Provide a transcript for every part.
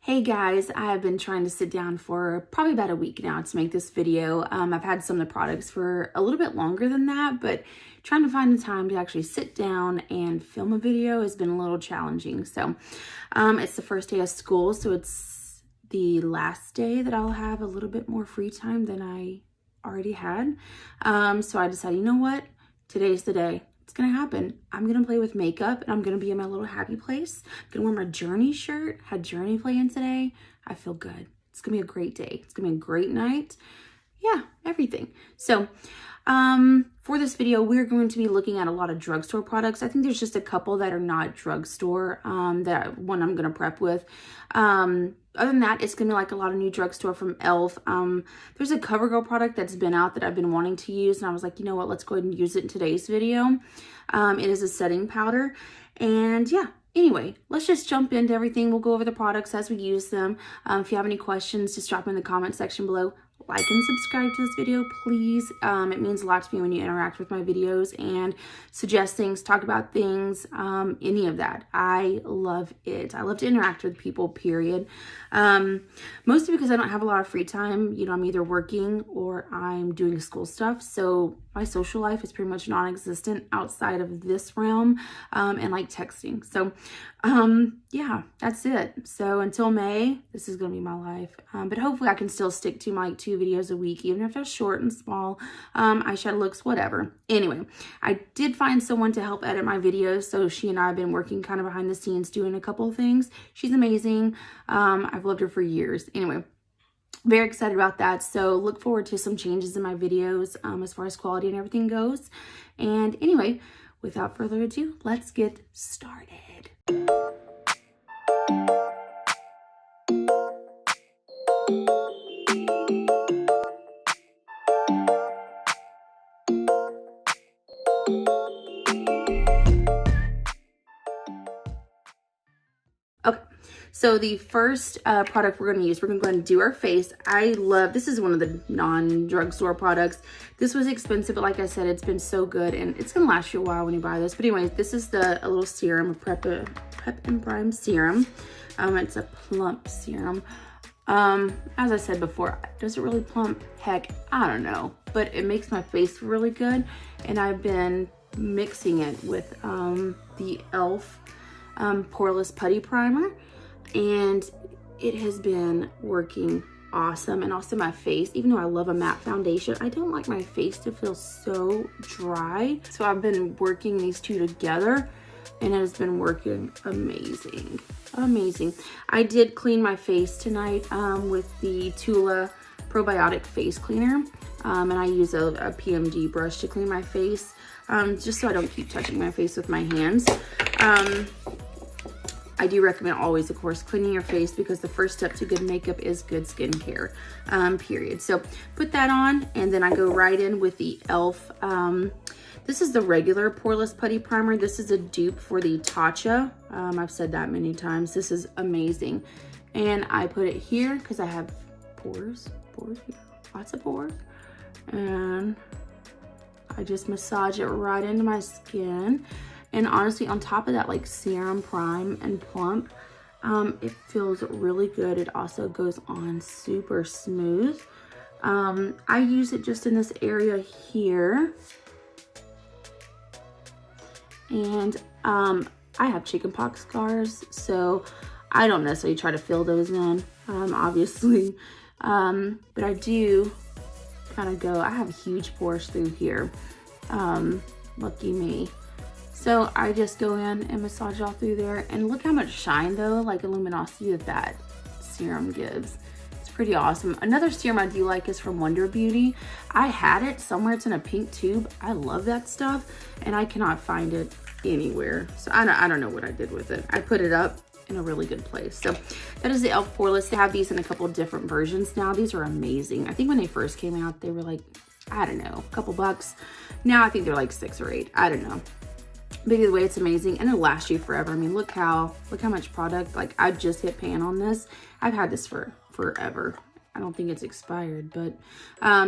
Hey guys, I've been trying to sit down for probably about a week now to make this video. I've had some of the products for a little bit longer than that, but trying to find the time to actually sit down and film a video has been a little challenging. So it's the first day of school, so it's the last day that I'll have a little bit more free time than I already had. So I decided, you know what? Today's the day. It's gonna happen. I'm gonna play with makeup and I'm gonna be in my little happy place. I'm gonna wear my Journey shirt. Had Journey playing today. I feel good. It's gonna be a great day. It's gonna be a great night. Yeah, everything. So for this video, we're going to be looking at a lot of drugstore products. I think there's just a couple that are not drugstore that one I'm gonna prep with. Other than that, it's gonna be like a lot of new drugstore from e.l.f. There's a Covergirl product that's been out that I've been wanting to use, and I was like, you know what, let's go ahead and use it in today's video. It is a setting powder, and yeah. Anyway, let's just jump into everything. We'll go over the products as we use them. If you have any questions, just drop in the comment section below. Like and subscribe to this video, please. It means a lot to me when you interact with my videos and suggest things, talk about things, any of that. I love it. I love to interact with people, period. Mostly because I don't have a lot of free time. You know, I'm either working or I'm doing school stuff. So my social life is pretty much non-existent outside of this realm and like texting. So yeah, that's it. So until May, this is gonna be my life. But hopefully I can still stick to my 2 videos a week, even if they're short and small, eyeshadow looks, whatever. Anyway, I did find someone to help edit my videos, so she and I have been working kind of behind the scenes doing a couple of things. She's amazing. I've loved her for years. Anyway, very excited about that. So look forward to some changes in my videos as far as quality and everything goes. And anyway, without further ado, let's get started. Okay, so the first product we're going to use, we're going to go ahead and do our face. I love, this is one of the non-drugstore products. This was expensive, but like I said, it's been so good and it's going to last you a while when you buy this. But anyways, this is a little serum, a Prep and Prime serum. It's a plump serum. As I said before, does it really plump? Heck, I don't know, but it makes my face really good. And I've been mixing it with the e.l.f. Poreless Putty primer, and it has been working awesome. And also my face, even though I love a matte foundation, I don't like my face to feel so dry. So I've been working these two together and it has been working amazing. Amazing. I did clean my face tonight with the Tula probiotic face cleaner, and I use a PMD brush to clean my face, just so I don't keep touching my face with my hands. I do recommend always, of course, cleaning your face because the first step to good makeup is good skincare, period. So put that on, and then I go right in with the e.l.f. This is the regular Poreless Putty primer. This is a dupe for the Tatcha. I've said that many times. This is amazing. And I put it here because I have pores here, lots of pores. And I just massage it right into my skin. And honestly, on top of that, like serum, prime, and plump, it feels really good. It also goes on super smooth. I use it just in this area here. And I have chickenpox scars, so I don't necessarily try to fill those in, obviously. But I do kind of go, I have huge pores through here. Lucky me. So I just go in and massage all through there, and look how much shine though, like luminosity that serum gives. It's pretty awesome. Another serum I do like is from Lunar Beauty. I had it somewhere, it's in a pink tube. I love that stuff and I cannot find it anywhere. So I don't know what I did with it. I put it up in a really good place. So that is the e.l.f. Poreless. They have these in a couple of different versions now. These are amazing. I think when they first came out, they were like, I don't know, a couple bucks. Now I think they're like 6 or 8. I don't know. But either way, it's amazing and it'll last you forever. I mean, look how much product. Like, I just hit pan on this. I've had this for forever. I don't think it's expired, but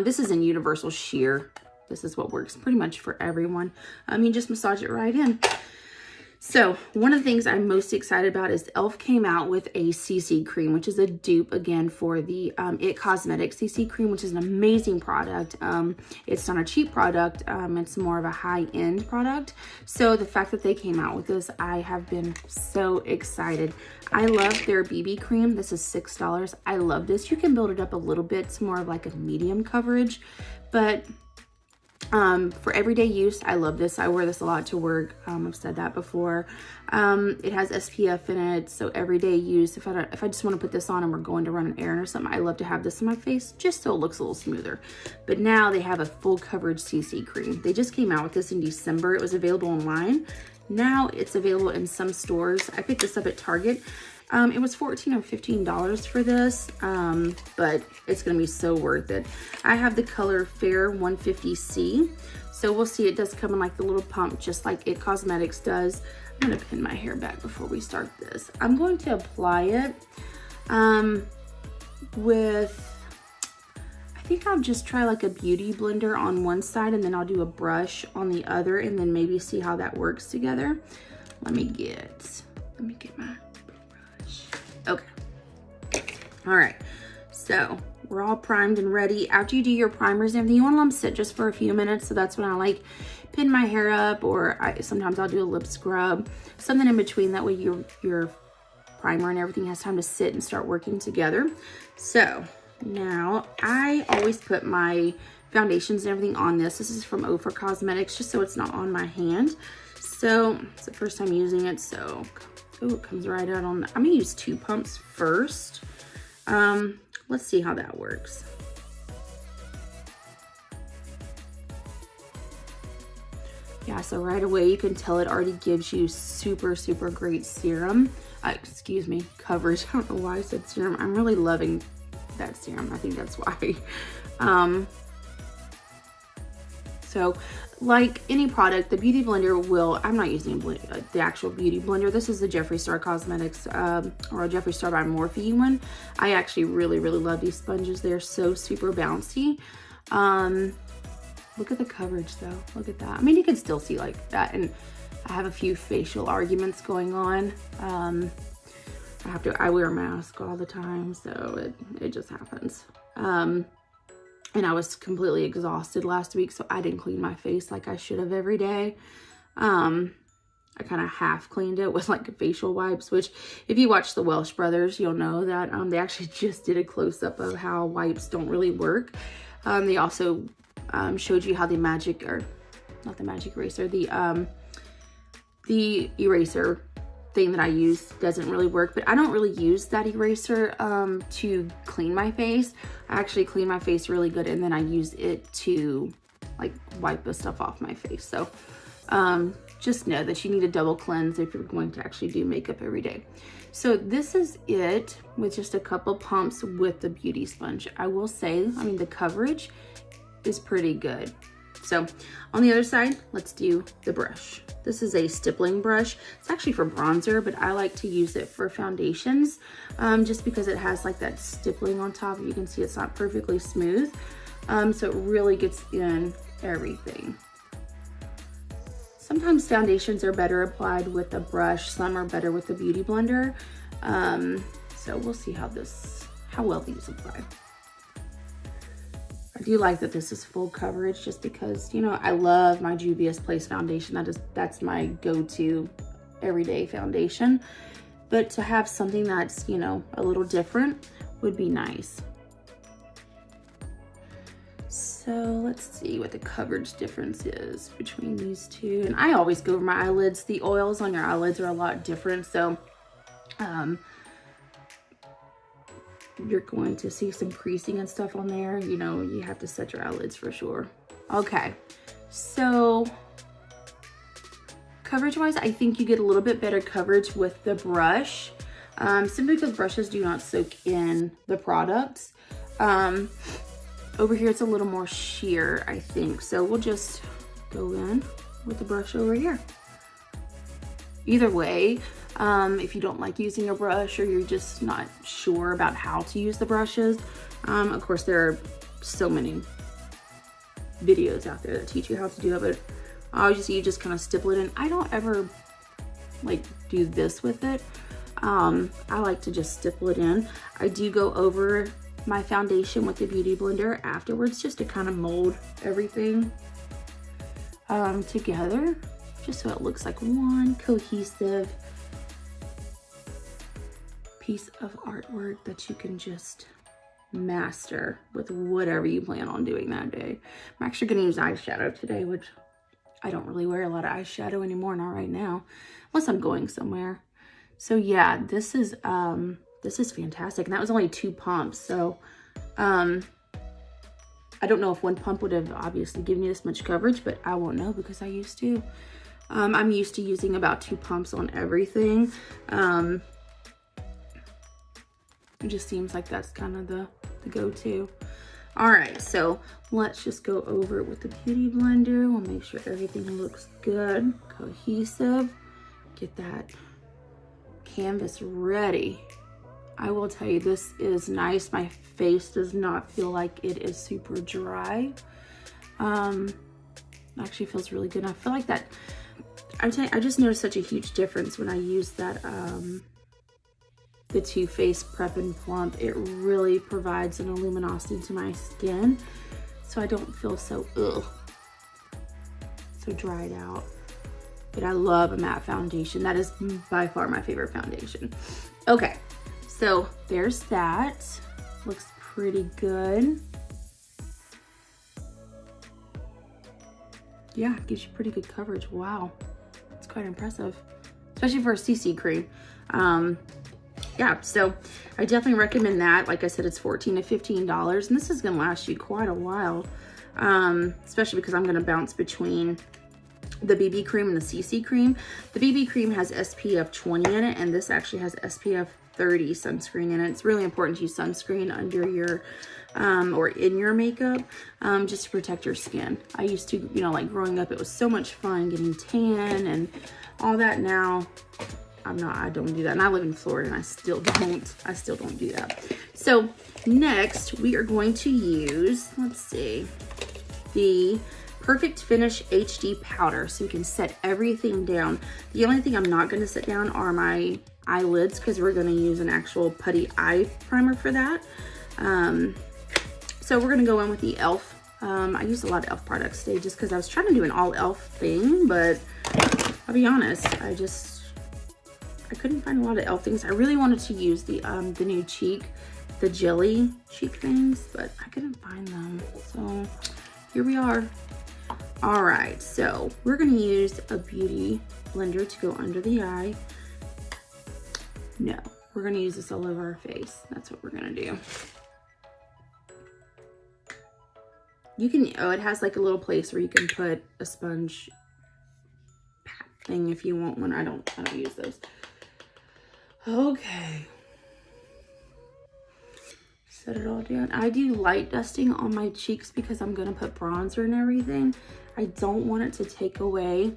this is in Universal Sheer. This is what works pretty much for everyone. You just massage it right in. So one of the things I'm most excited about is e.l.f. came out with a CC cream, which is a dupe again for the IT Cosmetics CC cream, which is an amazing product. It's not a cheap product. It's more of a high-end product. So the fact that they came out with this, I have been so excited. I love their BB cream. This is $6. I love this. You can build it up a little bit. It's more of like a medium coverage, but for everyday use, I love this. I wear this a lot to work. I've said that before. It has SPF in it, so everyday use. If I just want to put this on and we're going to run an errand or something, I love to have this on my face just so it looks a little smoother. But now they have a full coverage CC cream. They just came out with this in December. It was available online. Now it's available in some stores. I picked this up at Target. It was $14 or $15 for this, but it's going to be so worth it. I have the color Fair 150C, so we'll see. It does come in like the little pump, just like IT Cosmetics does. I'm going to pin my hair back before we start this. I'm going to apply it with, I think I'll just try like a beauty blender on one side, and then I'll do a brush on the other, and then maybe see how that works together. Let me get my... Okay. All right. So we're all primed and ready. After you do your primers and everything, you want to let them sit just for a few minutes. So that's when I like pin my hair up, or sometimes I'll do a lip scrub, something in between. That way your primer and everything has time to sit and start working together. So now I always put my foundations and everything on this. This is from Ofra Cosmetics, just so it's not on my hand. So it's the first time using it, so oh, it comes right out on. I'm gonna use 2 pumps first. Let's see how that works. Yeah, so right away you can tell it already gives you super great serum. Excuse me, coverage. I don't know why I said serum. I'm really loving that serum. I think that's why. So like any product, the beauty blender will, I'm not using the actual beauty blender. This is the Jeffree Star Cosmetics or a Jeffree Star by Morphe one. I actually really love these sponges. They're so super bouncy. Look at the coverage though. Look at that. I mean, you can still see like that. And I have a few facial arguments going on. I wear a mask all the time, so it just happens. And I was completely exhausted last week, so I didn't clean my face like I should have every day. I kind of half cleaned it with like facial wipes, which if you watch the Welsh Brothers, you'll know that they actually just did a close-up of how wipes don't really work. They also showed you how the not the magic eraser, the eraser thing that I use doesn't really work, but I don't really use that eraser to clean my face. I actually clean my face really good, and then I use it to like wipe the stuff off my face. So just know that you need a double cleanse if you're going to actually do makeup every day. So this is it with just a couple pumps with the beauty sponge. I will say, I mean, the coverage is pretty good. So on the other side, let's do the brush. This is a stippling brush. It's actually for bronzer, but I like to use it for foundations just because it has like that stippling on top. You can see it's not perfectly smooth. So it really gets in everything. Sometimes foundations are better applied with a brush. Some are better with the beauty blender. So we'll see how well these apply. I do like that this is full coverage just because, you know, I love my Juvia's Place foundation. That's my go-to everyday foundation. But to have something that's, you know, a little different would be nice. So let's see what the coverage difference is between these two. And I always go over my eyelids. The oils on your eyelids are a lot different. So you're going to see some creasing and stuff on there. You know, you have to set your eyelids for sure. Okay, so coverage wise, I think you get a little bit better coverage with the brush, simply because brushes do not soak in the products. Over here, it's a little more sheer, I think. So we'll just go in with the brush over here. Either way, if you don't like using a brush or you're just not sure about how to use the brushes, of course there are so many videos out there that teach you how to do it, but you just kind of stipple it in. I don't ever like do this with it. I like to just stipple it in. I do go over my foundation with the Beauty Blender afterwards just to kind of mold everything together, just so it looks like one cohesive piece of artwork that you can just master with whatever you plan on doing that day. I'm actually going to use eyeshadow today, which I don't really wear a lot of eyeshadow anymore, not right now, unless I'm going somewhere. So yeah, this is fantastic. And that was only 2 pumps. So I don't know if 1 pump would have obviously given you this much coverage, but I won't know because I used to. I'm used to using about 2 pumps on everything. It just seems like that's kind of the go-to. All right, so let's just go over it with the Beauty Blender. We'll make sure everything looks good, cohesive. Get that canvas ready. I will tell you, this is nice. My face does not feel like it is super dry. It actually feels really good. And I feel like that, I just noticed such a huge difference when I use that, the Faced Prep and Plump. It really provides an luminosity to my skin, so I don't feel so dried out. But I love a matte foundation. That is by far my favorite foundation. Okay, so there's that. Looks pretty good. Yeah, gives you pretty good coverage. Wow, it's quite impressive, especially for a CC cream. Yeah, so I definitely recommend that. Like I said, it's $14 to $15, and this is gonna last you quite a while, especially because I'm gonna bounce between the BB cream and the CC cream. The BB cream has SPF 20 in it, and this actually has SPF 30 sunscreen in it. It's really important to use sunscreen under your, or in your makeup, just to protect your skin. I used to, you know, like growing up, it was so much fun getting tan and all that. Now, I don't do that. And I live in Florida and I still don't do that. So next we are going to use, let's see, the Perfect Finish HD powder, so we can set everything down. The only thing I'm not going to set down are my eyelids, because we're going to use an actual putty eye primer for that. So we're going to go in with the e.l.f. I used a lot of e.l.f. products today just because I was trying to do an all e.l.f. thing, but I'll be honest, I couldn't find a lot of e.l.f. things. I really wanted to use the new the jelly cheek things, but I couldn't find them. So here we are. All right, so we're gonna use a Beauty Blender to go under the eye. No, we're gonna use this all over our face. That's what we're gonna do. You can, it has like a little place where you can put a sponge pat thing if you want one. I don't use those. Okay. Set it all down. I do light dusting on my cheeks because I'm gonna put bronzer and everything. I don't want it to take away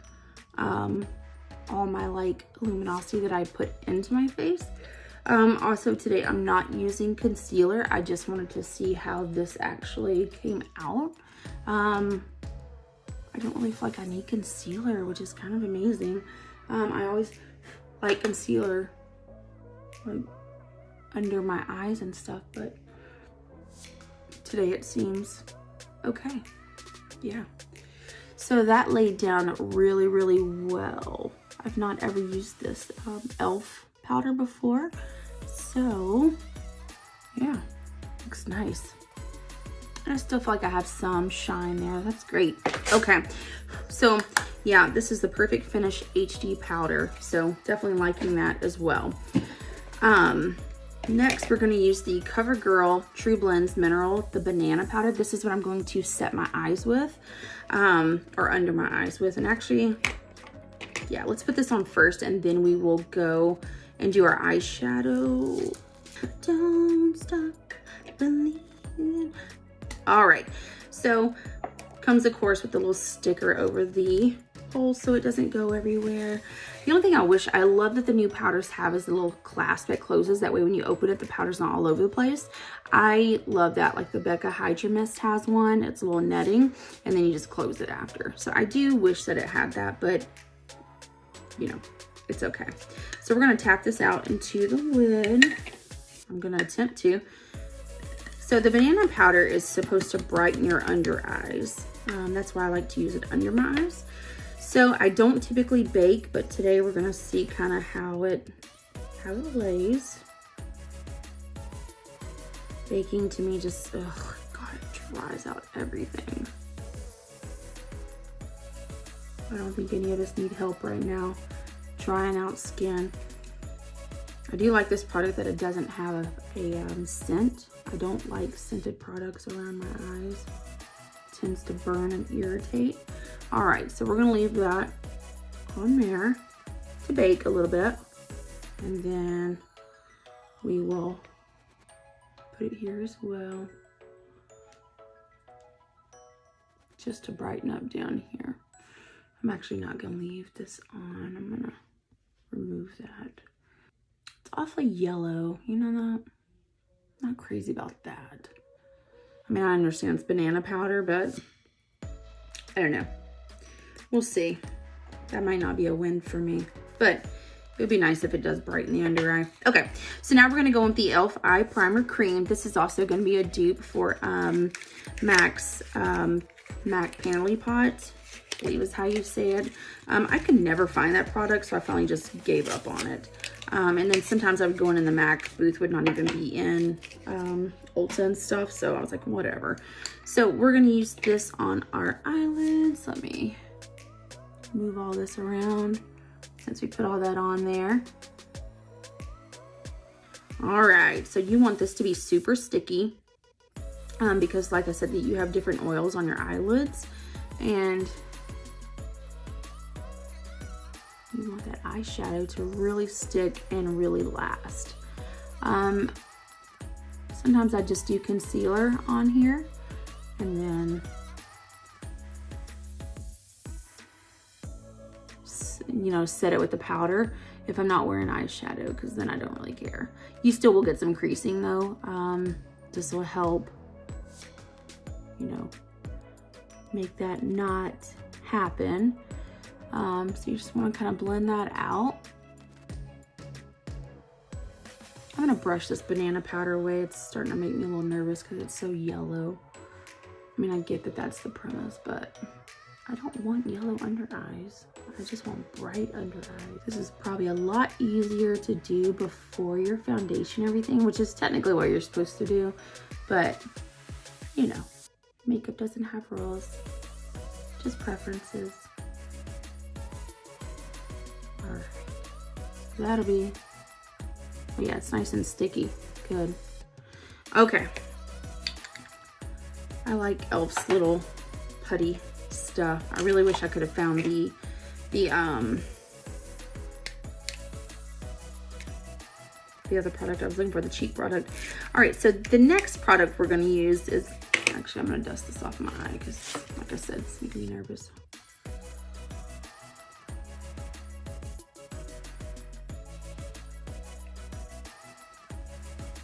all my like luminosity that I put into my face. Also today I'm not using concealer. I just wanted to see how this actually came out. I don't really feel like I need concealer, which is kind of amazing. I always like concealer like under my eyes and stuff, but today it seems okay. Yeah, so that laid down really, really well. I've not ever used this e.l.f. powder before, so yeah, looks nice. And I still feel like I have some shine there. That's great. Okay, so yeah, this is the Perfect Finish HD powder, so definitely liking that as well. Next, we're going to use the Covergirl TruBlend Mineral, the banana powder. This is what I'm going to set my eyes with, or under my eyes with. And actually, yeah, let's put this on first, and then we will go and do our eyeshadow. Don't stop believing. All right, so comes of course with a little sticker over the hole so it doesn't go everywhere. The only thing I love that the new powders have is the little clasp that closes. That way when you open it, the powder's not all over the place. I love that. Like the Becca Hydra Mist has one. It's a little netting, and then you just close it after. So I do wish that it had that, but you know, it's okay. So we're gonna tap this out into the lid. I'm gonna attempt to. So the banana powder is supposed to brighten your under eyes. That's why I like to use it under my eyes. So I don't typically bake, but today we're gonna see kind of how it lays. Baking to me just, oh God, it dries out everything. I don't think any of us need help right now drying out skin. I do like this product that it doesn't have a scent. I don't like scented products around my eyes. It tends to burn and irritate. All right, so we're gonna leave that on there to bake a little bit. And then we will put it here as well. Just to brighten up down here. I'm actually not gonna leave this on. I'm gonna remove that. It's awfully yellow, you know that? Not crazy about that. I mean, I understand it's banana powder, but I don't know. We'll see. That might not be a win for me, but it would be nice if it does brighten the under eye. Okay, so now we're gonna go with the e.l.f. Eye Primer Cream. This is also gonna be a dupe for MAC's MAC Panelly Pot, I believe is how you say it. I could never find that product, so I finally just gave up on it. And then sometimes I would go in the MAC booth, would not even be in Ulta and stuff, so I was like, whatever. So we're gonna use this on our eyelids. Let me move all this around since we put all that on there. All right, so you want this to be super sticky because like I said, that you have different oils on your eyelids, and you want that eyeshadow to really stick and really last. Sometimes I just do concealer on here and then set it with the powder if I'm not wearing eyeshadow, because then I don't really care. You still will get some creasing though. This will help, make that not happen. So you just want to kind of blend that out. I'm gonna brush this banana powder away. It's starting to make me a little nervous because it's so yellow. I mean, I get that that's the premise, but I don't want yellow under eyes. I just want bright under eyes. This is probably a lot easier to do before your foundation and everything, which is technically what you're supposed to do, but makeup doesn't have rules, just preferences. All right, that'll be, yeah, it's nice and sticky, good. Okay, I like e.l.f.'s little putty stuff. I really wish I could have found the other product I was looking for, the cheap product. All right, so the next product we're gonna use is, actually I'm gonna dust this off my eye because like I said, it's making me nervous.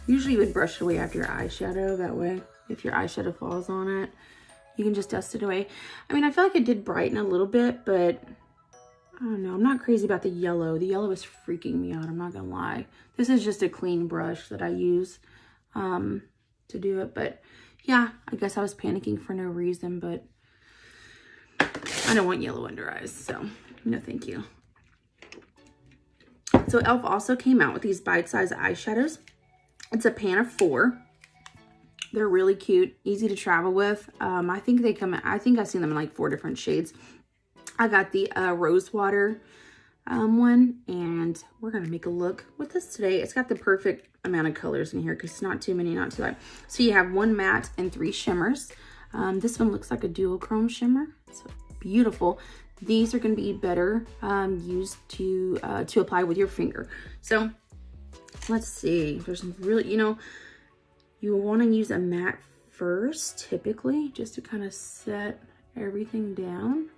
Usually you would brush it away after your eyeshadow, that way if your eyeshadow falls on it, you can just dust it away. I mean, I feel like it did brighten a little bit, but I don't know. I'm not crazy about the yellow. The yellow is freaking me out. I'm not gonna lie. This is just a clean brush that I use to do it. But yeah, I guess I was panicking for no reason, but I don't want yellow under eyes, so no thank you. So e.l.f. also came out with these bite-sized eyeshadows. It's a pan of 4. They're really cute, easy to travel with. I think they come, I think I've seen them in like 4 different shades. I got the rose water one, and we're gonna make a look with this today. It's got the perfect amount of colors in here because it's not too many, not too light. So you have 1 matte and 3 shimmers. This one looks like a dual chrome shimmer. It's beautiful. These are gonna be better used to apply with your finger. So let's see. There's really, you want to use a matte first, typically, just to kind of set everything down.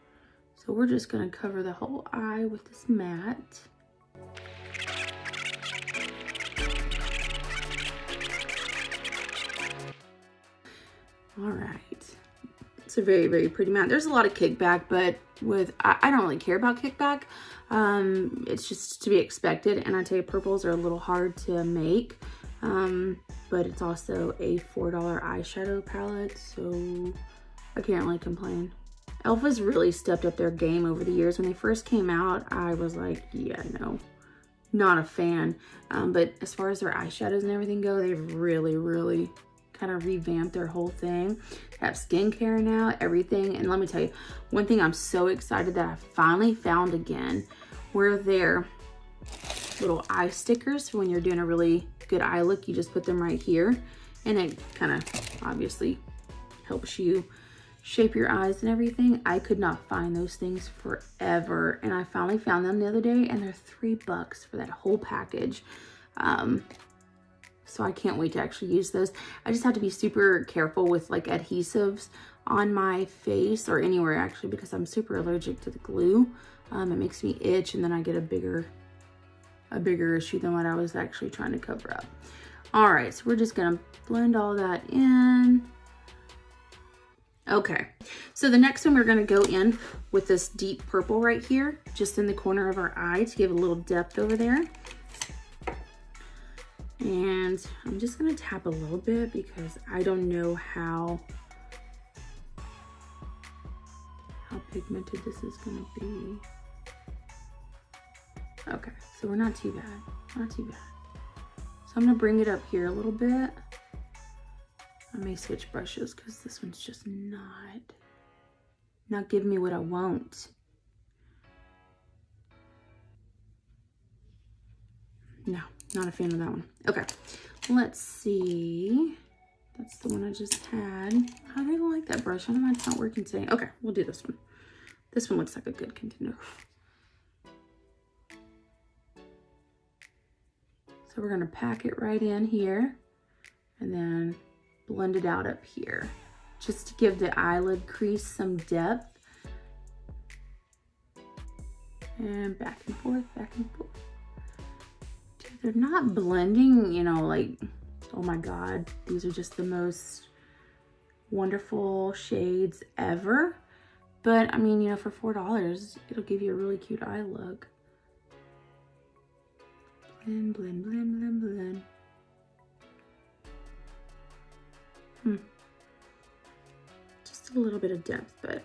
So we're just going to cover the whole eye with this matte. All right. It's a very, very pretty matte. There's a lot of kickback, but I don't really care about kickback. It's just to be expected. And I tell you, purples are a little hard to make. But it's also a $4 eyeshadow palette, so I can't really complain. Elfa's really stepped up their game over the years. When they first came out, I was like, yeah, no, not a fan. But as far as their eyeshadows and everything go, they've really, really kind of revamped their whole thing. They have skincare now, everything. And let me tell you, one thing I'm so excited that I finally found again were their little eye stickers. When you're doing a really good eye look, you just put them right here, and it kind of obviously helps you shape your eyes and everything. I could not find those things forever, and I finally found them the other day, and they're $3 for that whole package. So I can't wait to actually use those. I just have to be super careful with like adhesives on my face or anywhere actually, because I'm super allergic to the glue. It makes me itch, and then I get a bigger issue than what I was actually trying to cover up. All right, so we're just gonna blend all that in. Okay, so the next one we're gonna go in with this deep purple right here, just in the corner of our eye to give a little depth over there. And I'm just gonna tap a little bit because I don't know how pigmented this is gonna be. Okay, so we're not too bad, not too bad. So I'm gonna bring it up here a little bit. I may switch brushes because this one's just not giving me what I want. No, not a fan of that one. Okay, let's see. That's the one I just had. I don't like that brush. I don't know why it's not working today. Okay, we'll do this one. This one looks like a good contender. So we're gonna pack it right in here and then blend it out up here, just to give the eyelid crease some depth. And back and forth, back and forth. Dude, they're not blending, you know, like, oh my God, these are just the most wonderful shades ever. But I mean, you know, for $4, it'll give you a really cute eye look. Blend, blend, blend, blend, blend. Just a little bit of depth, but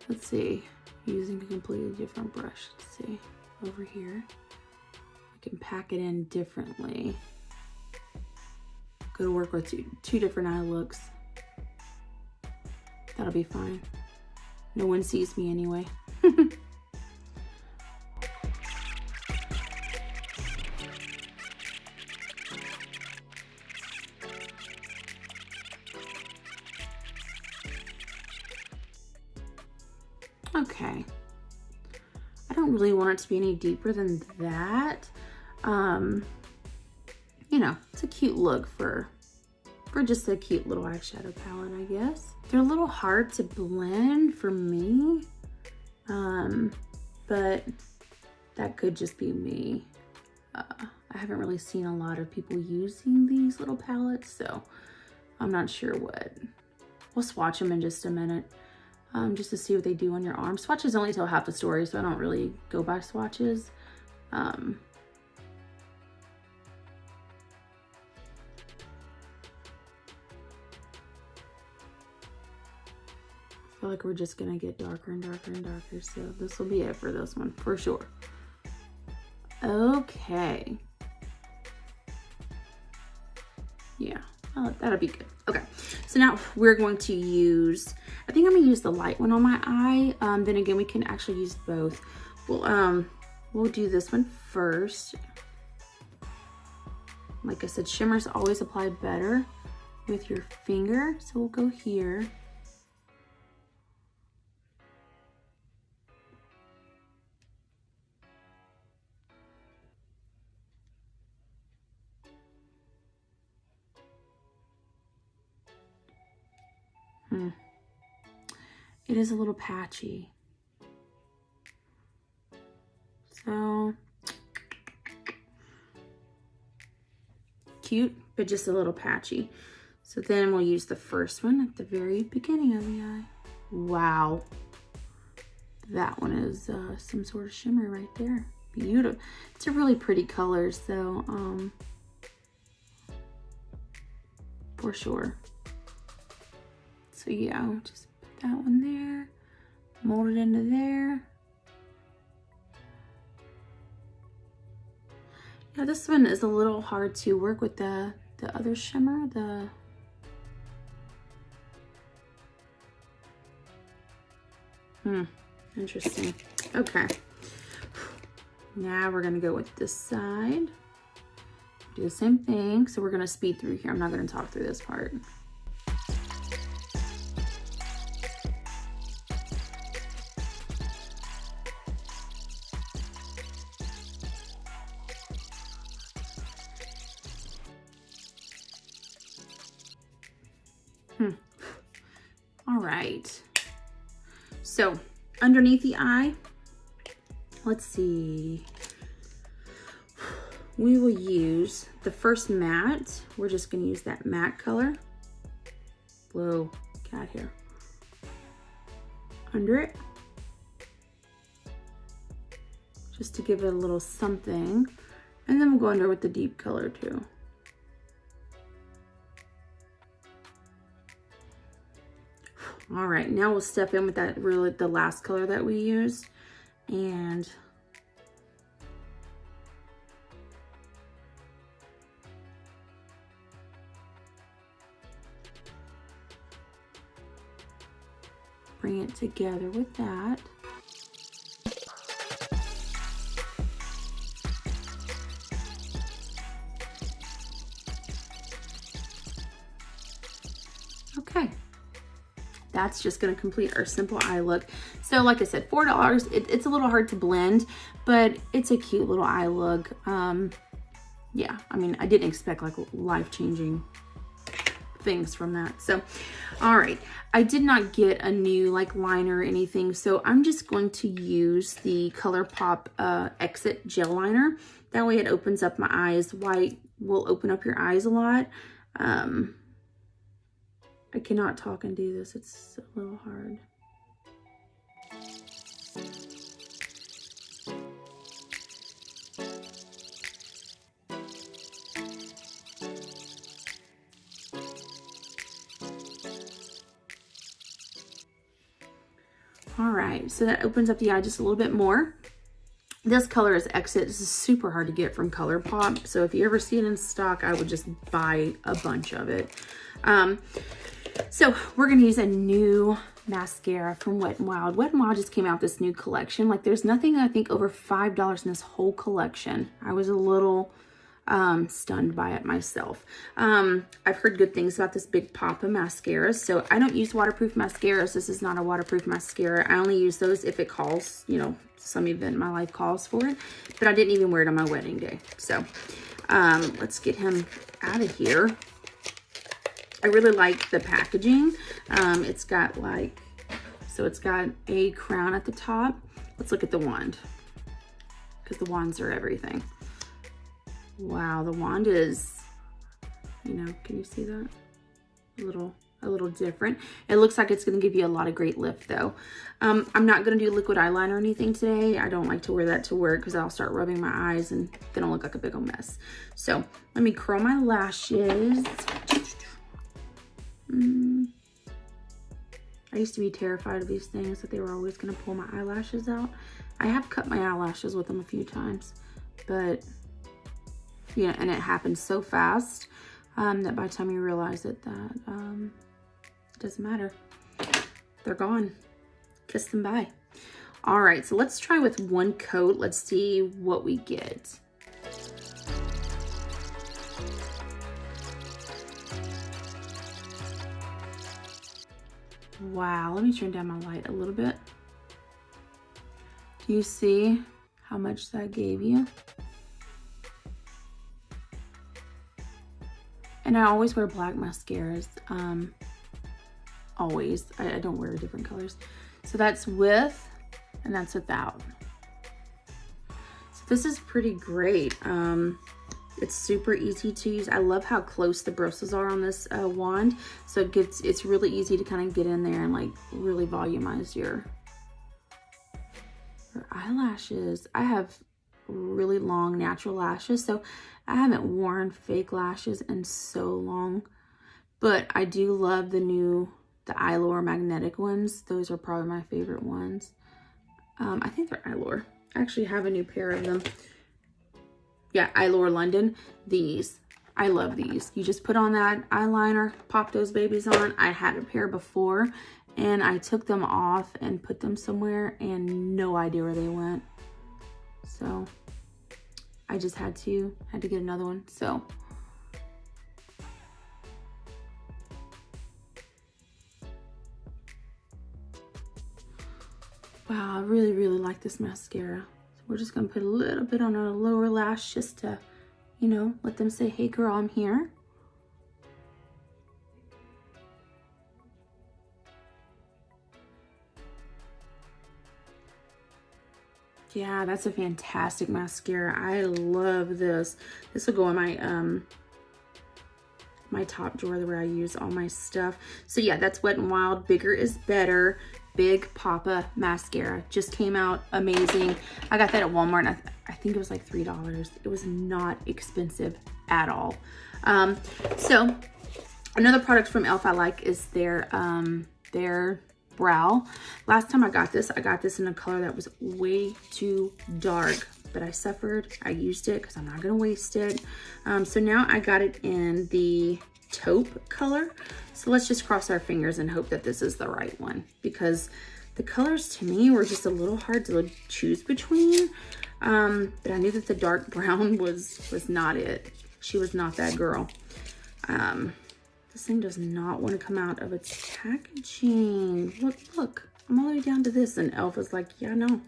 let's see. Using a completely different brush. Let's see. Over here. I can pack it in differently. Go to work with two different eye looks. That'll be fine. No one sees me anyway. Okay, I don't really want it to be any deeper than that. You know, it's a cute look for just a cute little eyeshadow palette, I guess. They're a little hard to blend for me, but that could just be me. I haven't really seen a lot of people using these little palettes, so I'm not sure what. We'll swatch them in just a minute. Just to see what they do on your arm. Swatches only tell half the story, so I don't really go by swatches. I feel like we're just gonna get darker and darker and darker, so this will be it for this one, for sure. Okay. Yeah, that'll be good. Okay, so now we're going to use, I think I'm gonna use the light one on my eye. Then again, we can actually use both. We'll do this one first. Like I said, shimmers always apply better with your finger. So we'll go here. It is a little patchy. So cute, but just a little patchy. So then we'll use the first one at the very beginning of the eye. Wow. That one is some sort of shimmer right there. Beautiful. It's a really pretty color, so for sure. So yeah, I'll just put that one there, mold it into there. Yeah, this one is a little hard to work with the other shimmer, interesting. Okay. Now we're gonna go with this side. Do the same thing. So we're gonna speed through here. I'm not gonna talk through this part. All right. So underneath the eye, let's see. We will use the first matte. We're just gonna use that matte color. Whoa, cat hair. Under it. Just to give it a little something. And then we'll go under with the deep color too. All right, now we'll step in with that the last color that we used, and bring it together with that. Okay. That's just going to complete our simple eye look. So like I said, $4. It's a little hard to blend, but it's a cute little eye look. Yeah, I mean, I didn't expect like life-changing things from that. So, all right. I did not get a new like liner or anything, so I'm just going to use the Colourpop Exit Gel Liner. That way it opens up my eyes. White will open up your eyes a lot. I cannot talk and do this. It's a little hard. All right, so that opens up the eye just a little bit more. This color is Exit. This is super hard to get from Colourpop. So if you ever see it in stock, I would just buy a bunch of it. So we're going to use a new mascara from Wet n Wild. Wet n Wild just came out this new collection. Like there's nothing, I think, over $5 in this whole collection. I was a little stunned by it myself. I've heard good things about this Big Poppa Mascara. So I don't use waterproof mascaras. This is not a waterproof mascara. I only use those if it calls, you know, some event in my life calls for it. But I didn't even wear it on my wedding day. So let's get him out of here. I really like the packaging. It's got like, so it's got a crown at the top. Let's look at the wand, because the wands are everything. Wow, the wand is, you know, can you see that? A little different. It looks like it's gonna give you a lot of great lift though. I'm not gonna do liquid eyeliner or anything today. I don't like to wear that to work because I'll start rubbing my eyes and then I'll look like a big old mess. So let me curl my lashes. I used to be terrified of these things, that they were always going to pull my eyelashes out. I have cut my eyelashes with them a few times, but yeah, and it happened so fast that by the time you realize it, that it doesn't matter. They're gone. Kiss them bye. All right, so let's try with one coat. Let's see what we get. Wow, let me turn down my light a little bit. Do you see how much that gave you? And I always wear black mascaras. Always. I don't wear different colors. So that's with and that's without. So this is pretty great. It's super easy to use. I love how close the bristles are on this wand. So it's really easy to kind of get in there and like really volumize your eyelashes. I have really long natural lashes, so I haven't worn fake lashes in so long, but I do love the Eylure magnetic ones. Those are probably my favorite ones. I think they're Eylure. I actually have a new pair of them. Yeah, Eylure London. These, I love these. You just put on that eyeliner, pop those babies on. I had a pair before and I took them off and put them somewhere and no idea where they went. So I just had to get another one. So wow, I really, really like this mascara. So we're just gonna put a little bit on our lower lash just to, you know, let them say, hey girl, I'm here. Yeah, that's a fantastic mascara. I love this. This will go in my my top drawer where I use all my stuff. So yeah, that's Wet n Wild. Bigger is Better. Big Poppa Mascara. Just came out. Amazing. I got that at Walmart and I think it was like $3. It was not expensive at all. So another product from e.l.f. I like is their brow. Last time I got this in a color that was way too dark, but I suffered. I used it because I'm not gonna waste it. So now I got it in the taupe color. So let's just cross our fingers and hope that this is the right one, because the colors to me were just a little hard to choose between. But I knew that the dark brown was not it. She was not that girl. This thing does not want to come out of its packaging. Look, I'm all the way down to this. And e.l.f. is like, yeah, no,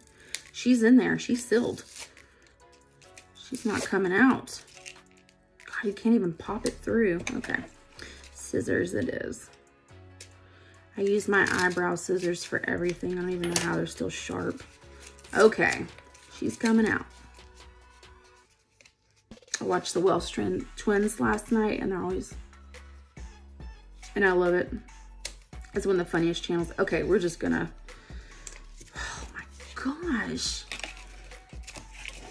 she's in there. She's sealed. She's not coming out. God, you can't even pop it through. Okay, scissors it is. I use my eyebrow scissors for everything. I don't even know how they're still sharp. Okay, she's coming out. I watched the Welsh Twins last night and they're always... and I love it. It's one of the funniest channels. Okay, we're just gonna, oh my gosh.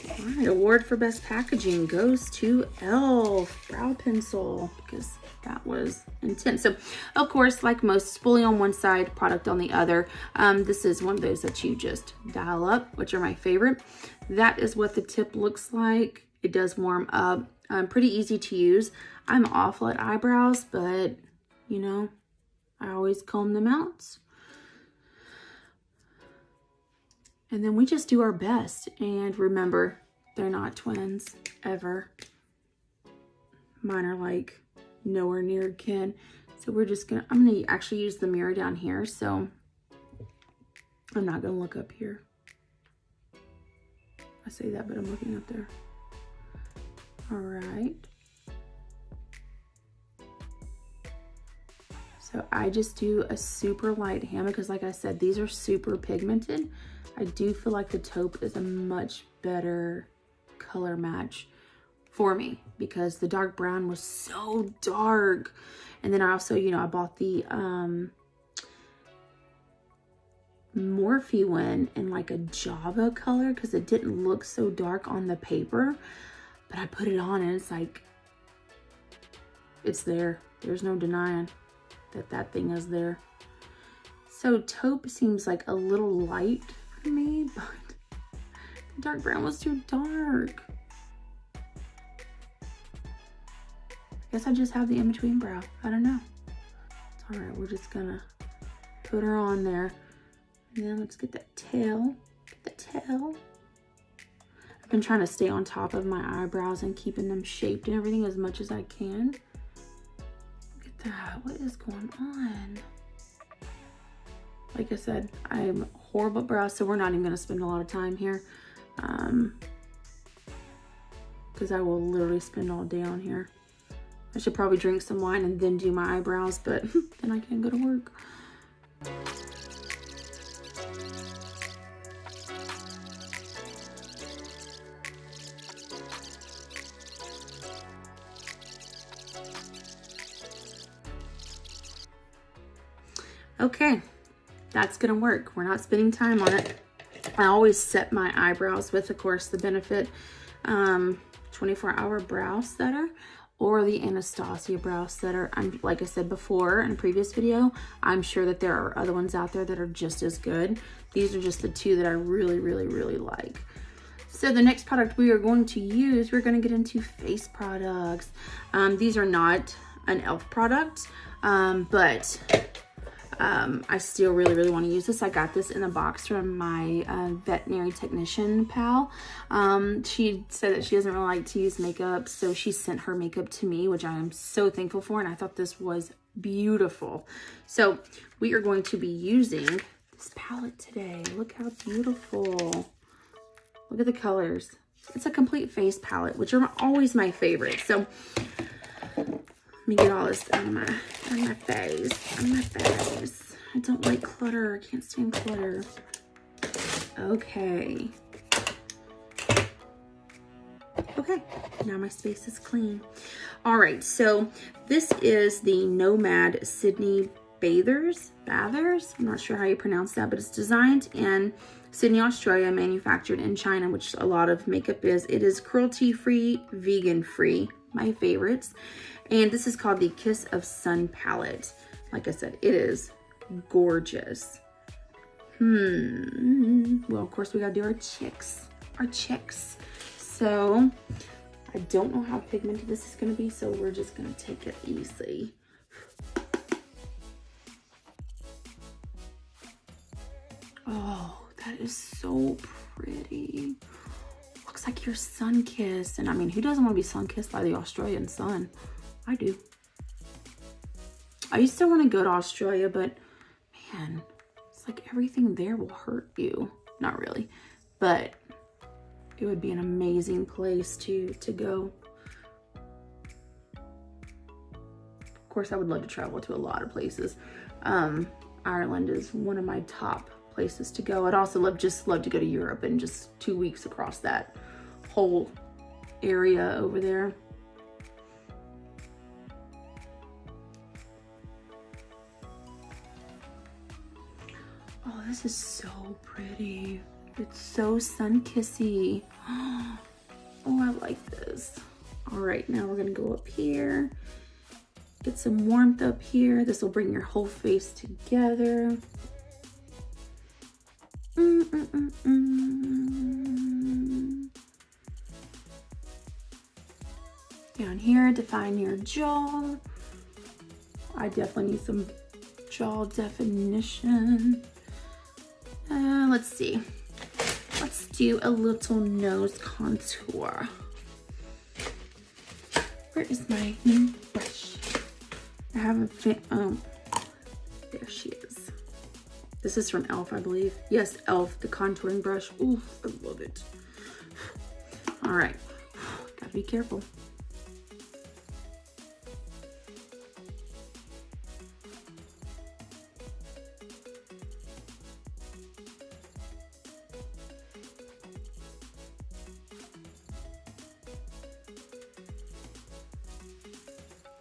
All right, award for best packaging goes to e.l.f. brow pencil, because that was intense. So of course, like most, spoolie on one side, product on the other. This is one of those that you just dial up, which are my favorite. That is what the tip looks like. It does warm up. Pretty easy to use. I'm awful at eyebrows, but you know, I always comb them out. And then we just do our best. And remember, they're not twins, ever. Mine are like nowhere near kin. So we're just gonna, I'm gonna actually use the mirror down here. So I'm not gonna look up here. I say that, but I'm looking up there. All right. So I just do a super light hand because like I said, these are super pigmented. I do feel like the taupe is a much better color match for me because the dark brown was so dark. And then I also, you know, I bought the Morphe one in like a Java color because it didn't look so dark on the paper. But I put it on and it's like, it's there. There's no denying that thing is there. So taupe seems like a little light for me, but the dark brown was too dark. I guess I just have the in-between brow. I don't know. It's all right. We're just gonna put her on there. And then let's get that tail. Get the tail. I've been trying to stay on top of my eyebrows and keeping them shaped and everything as much as I can. What is going on? Like I said, I'm horrible at brows, so we're not even going to spend a lot of time here. Because I will literally spend all day on here. I should probably drink some wine and then do my eyebrows, but then I can't go to work. Okay, that's gonna work. We're not spending time on it. I always set my eyebrows with, of course, the Benefit 24-hour brow setter or the Anastasia brow setter. Like I said before in a previous video, I'm sure that there are other ones out there that are just as good. These are just the two that I really, really, really like. So the next product we are going to use, we're going to get into face products. These are not an e.l.f. product, but I still really, really want to use this. I got this in a box from my veterinary technician pal. She said that she doesn't really like to use makeup, so she sent her makeup to me, which I am so thankful for, and I thought this was beautiful. So we are going to be using this palette today. Look how beautiful. Look at the colors. It's a complete face palette, which are always my favorite. So let me get all this out of my face. I don't like clutter. I can't stand clutter. Okay. Okay, now my space is clean. All right, so this is the Nomad Sydney Bathers. I'm not sure how you pronounce that, but it's designed in Sydney, Australia, manufactured in China, which a lot of makeup is. It is cruelty-free, vegan-free, my favorites. And this is called the Kiss of Sun palette. Like I said, it is gorgeous. Well, of course, we gotta do our chicks. So I don't know how pigmented this is gonna be, so we're just gonna take it easy. Oh, that is so pretty. Looks like you're sun-kissed. And I mean, who doesn't want to be sun-kissed by the Australian sun? I do. I used to want to go to Australia, but man, it's like everything there will hurt you. Not really, but it would be an amazing place to go. Of course, I would love to travel to a lot of places. Ireland is one of my top places to go. I'd also just love to go to Europe and just 2 weeks across that whole area over there. Oh, this is so pretty. It's so sun-kissy. Oh, I like this. All right, now we're gonna go up here. Get some warmth up here. This will bring your whole face together. Down here, define your jaw. I definitely need some jaw definition. Let's see. Let's do a little nose contour. Where is my new brush? I haven't fit. Oh, there she is. This is from e.l.f., I believe. Yes, e.l.f., the contouring brush. Ooh, I love it. All right, gotta be careful.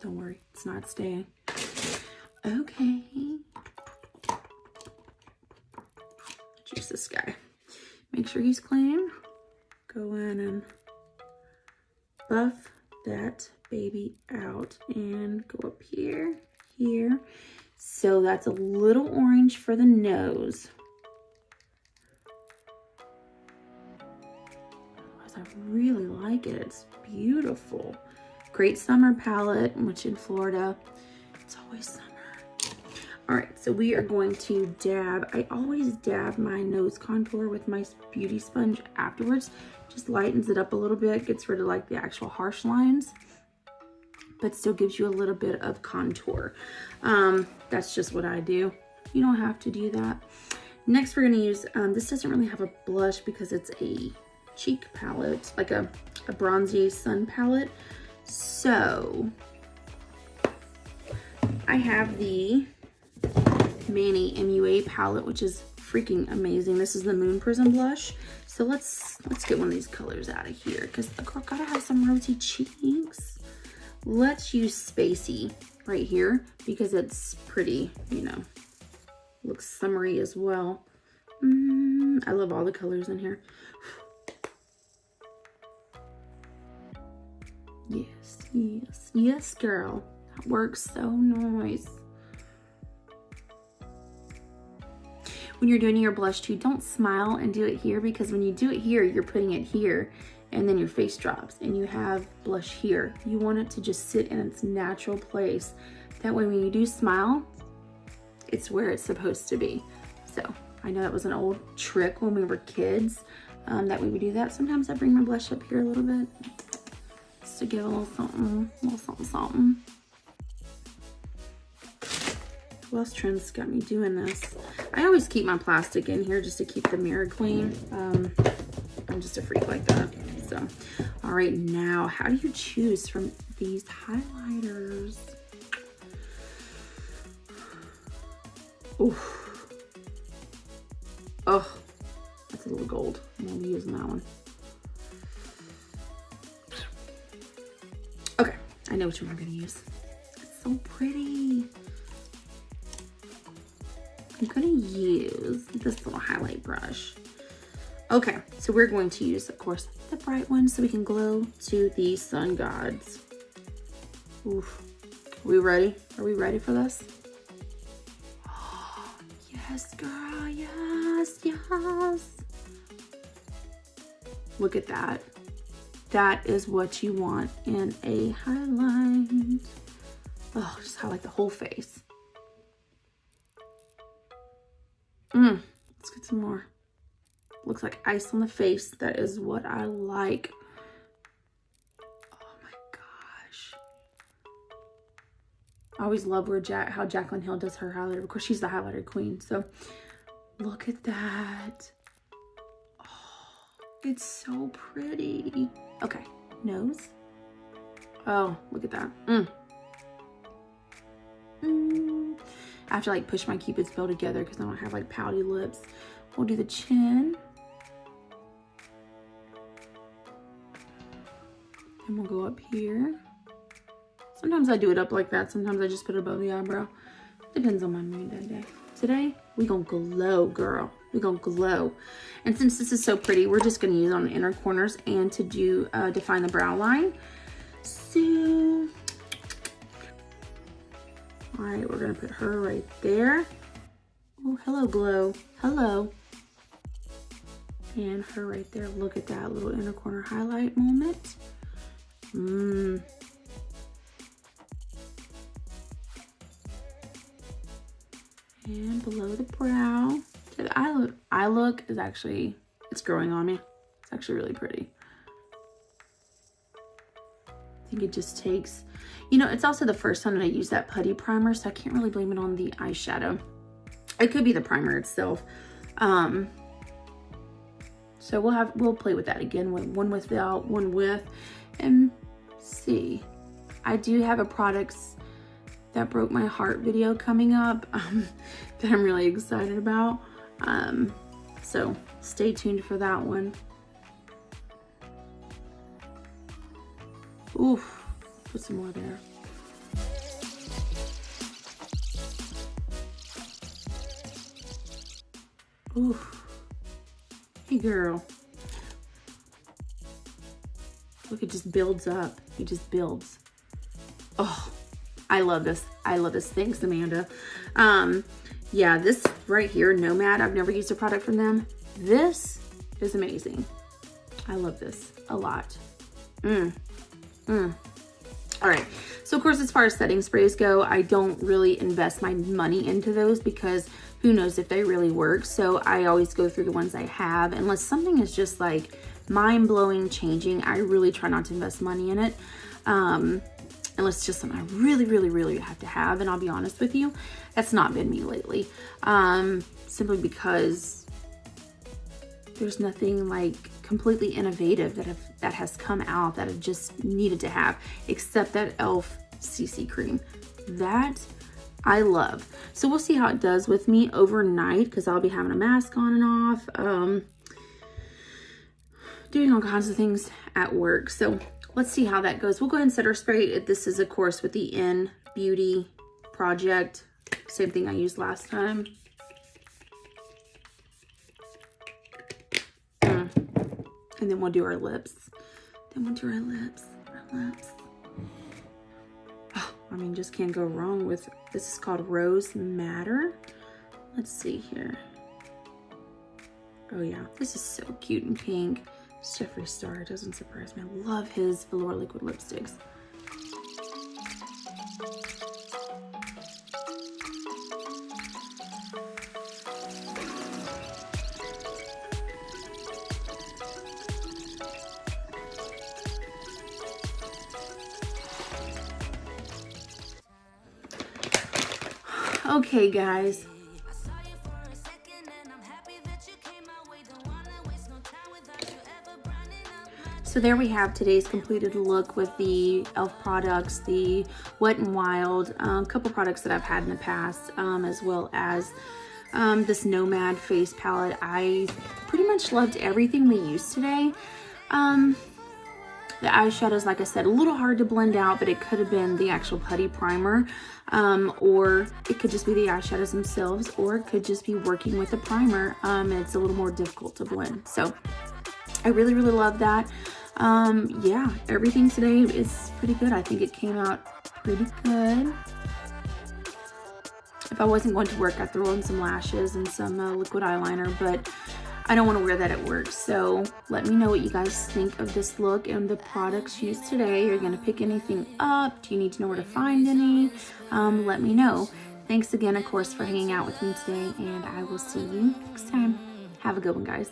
Don't worry, it's not staying. Okay. Juice this guy. Make sure he's clean. Go in and buff that baby out and go up here, here. So that's a little orange for the nose. I really like it. It's beautiful. Great summer palette, which in Florida, it's always summer. All right, so we are going to dab. I always dab my nose contour with my beauty sponge afterwards. Just lightens it up a little bit, gets rid of like the actual harsh lines, but still gives you a little bit of contour. That's just what I do. You don't have to do that. Next, we're gonna use, this doesn't really have a blush because it's a cheek palette, like a bronzy sun palette. So I have the Manny MUA palette, which is freaking amazing. This is the Moon Prism blush. So let's get one of these colors out of here because the girl gotta have some rosy cheeks. Let's use Spacey right here because it's pretty, you know, Looks summery as well. I love all the colors in here. Yes, yes, yes, girl. That works so nice. When you're doing your blush too, don't smile and do it here, because when you do it here, you're putting it here and then your face drops and you have blush here. You want it to just sit in its natural place. That way when you do smile, it's where it's supposed to be. So I know that was an old trick when we were kids, that we would do that. Sometimes I bring my blush up here a little bit just to give a little something, something. Who else trends got me doing this? I always keep my plastic in here just to keep the mirror clean. I'm just a freak like that. So, all right, now how do you choose from these highlighters? Oof. Oh, that's a little gold. I'm gonna be using that one. Okay, I know which one we're gonna use. It's so pretty. I'm gonna use this little highlight brush. Okay, so we're going to use, of course, the bright one so we can glow to the sun gods. Oof. Are we ready? Are we ready for this? Oh, yes, girl, yes, yes. Look at that. That is what you want in a highlight. Oh, just highlight the whole face. Let's get some more. Looks like ice on the face. That is what I like. Oh my gosh. I always love where how Jaclyn Hill does her highlighter. Of course, she's the highlighter queen. So look at that. Oh, it's so pretty. Okay, nose. Oh, look at that. I have to like push my Cupid's bow together because I don't have like pouty lips. We'll do the chin. And we'll go up here. Sometimes I do it up like that. Sometimes I just put it above the eyebrow. Depends on my mood that day. Today, we gonna glow, girl. We gonna glow. And since this is so pretty, we're just gonna use it on the inner corners and to do define the brow line. So, all right, we're gonna put her right there. Oh, hello, glow. Hello. And her right there. Look at that little inner corner highlight moment. And below the brow. So the eye look is actually, it's growing on me. It's actually really pretty. I think it just takes, you know, it's also the first time that I use that putty primer, so I can't really blame it on the eyeshadow. It could be the primer itself. So we'll play with that again, one without, one with, and see. I do have a products that broke my heart video coming up that I'm really excited about. So stay tuned for that one. Oof, put some more there. Oof. Hey girl. Look, it just builds up. It just builds. Oh, I love this. I love this. Thanks, Amanda. Yeah, this right here, Nomad, I've never used a product from them. This is amazing. I love this a lot. All right. So of course, as far as setting sprays go, I don't really invest my money into those because who knows if they really work. So I always go through the ones I have, unless something is just like mind-blowing changing. I really try not to invest money in it. Unless it's just something I really, really, really have to have. And I'll be honest with you, that's not been me lately. Simply because there's nothing like completely innovative that has come out that I've just needed to have, except that e.l.f. CC Cream. That I love. So we'll see how it does with me overnight because I'll be having a mask on and off, doing all kinds of things at work. So let's see how that goes. We'll go ahead and set our spray. This is, of course, with the INNBeauty Project. Same thing I used last time. And then we'll do our lips. Then we'll do our lips. Oh, I mean, just can't go wrong with, this is called Rose Madder. Let's see here. Oh yeah, this is so cute and pink. Jeffree Star, doesn't surprise me. I love his velour liquid lipsticks. Okay, guys. So there we have today's completed look with the e.l.f. products, the Wet n Wild, a couple products that I've had in the past, as well as this Nomad face palette. I pretty much loved everything we used today. The eyeshadows, like I said, a little hard to blend out, but it could have been the actual putty primer, or it could just be the eyeshadows themselves, or it could just be working with the primer. It's a little more difficult to blend. So I really, really love that. Yeah, everything today is pretty good. I think it came out pretty good. If I wasn't going to work, I'd throw in some lashes and some liquid eyeliner, but I don't want to wear that at work. So let me know what you guys think of this look and the products used today. Are you going to pick anything up? Do you need to know where to find any? Let me know. Thanks again, of course, for hanging out with me today, and I will see you next time. Have a good one, guys.